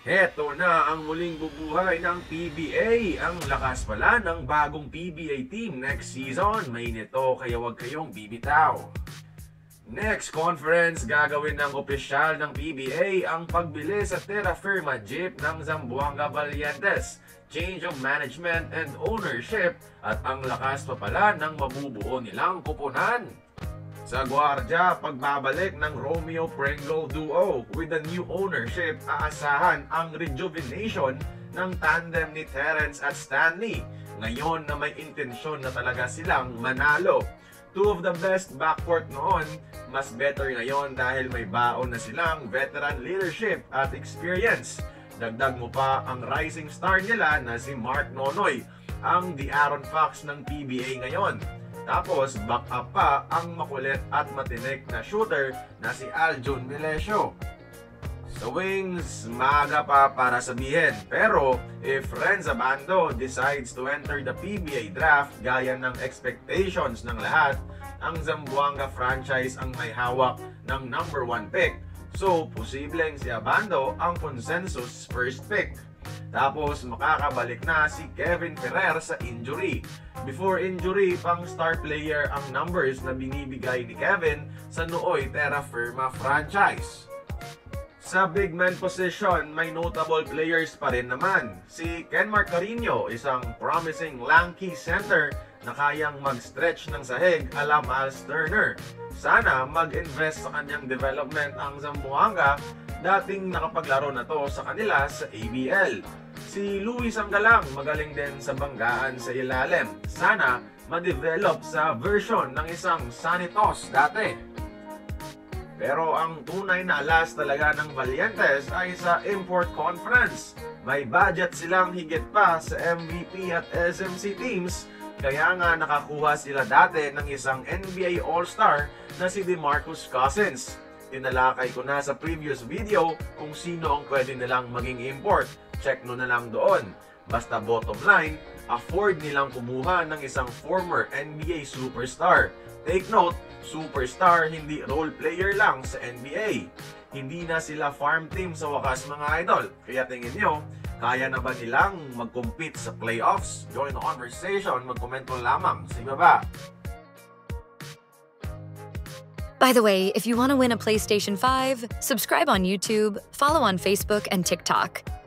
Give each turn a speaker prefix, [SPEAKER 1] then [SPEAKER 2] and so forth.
[SPEAKER 1] Heto na ang muling bubuhay ng PBA. Ang lakas pala ng bagong PBA team next season. May nito kaya huwag kayong bibitaw. Next conference, gagawin ng opisyal ng PBA ang pagbili sa Terra Firma Jeep ng Zamboanga Valientes. Change of management and ownership at ang lakas pa pala ng mabubuo nilang kupunan. Sa Guardia, pagbabalik ng Romeo Pringle duo with the new ownership, aasahan ang rejuvenation ng tandem ni Terence at Stanley. Ngayon na may intensyon na talaga silang manalo. Two of the best backcourt noon, mas better ngayon dahil may baon na silang veteran leadership at experience. Dagdag mo pa ang rising star nila na si Mark Nonoy, ang The Aaron Fox ng PBA ngayon. Tapos, back up pa ang makulit at matinik na shooter na si Aljun Milesio. Sa wings, maaga pa para sabihin. Pero, if Renza Bando decides to enter the PBA draft gaya ng expectations ng lahat, ang Zamboanga franchise ang may hawak ng number 1 pick. So, posibleng si Abando ang consensus first pick. Tapos makakabalik na si Kevin Ferrer sa injury. Before injury, pang star player ang numbers na binibigay ni Kevin sa Nooy Terra Firma franchise. Sa big man position, may notable players pa rin naman. Si Kenmark Carino, isang promising lanky center na kayang mag-stretch ng sahig ala Miles Turner. Sana mag-invest sa kanyang development ang Zamboanga, dating nakapaglaro na to sa kanila sa ABL. Si Luis Anggalang magaling din sa banggaan sa ilalim. Sana ma-develop sa version ng isang Sanitos dati. Pero ang tunay na alas talaga ng Valientes ay sa Import Conference. May budget silang higit pa sa MVP at SMC teams, kaya nga nakakuha sila dati ng isang NBA All-Star na si DeMarcus Cousins. Tinalakay ko na sa previous video kung sino ang pwede nilang maging import. Check nyo na lang doon. Basta bottom line, afford nilang kumuha ng isang former NBA superstar. Take note, superstar, hindi role player lang sa NBA. Hindi na sila farm team sa wakas mga idol. Kaya tingin nyo, kaya na ba nilang mag-compete sa playoffs? Join the conversation, mag-komento lamang sa ibaba.
[SPEAKER 2] By the way, if you want to win a PlayStation 5, subscribe on YouTube, follow on Facebook and TikTok.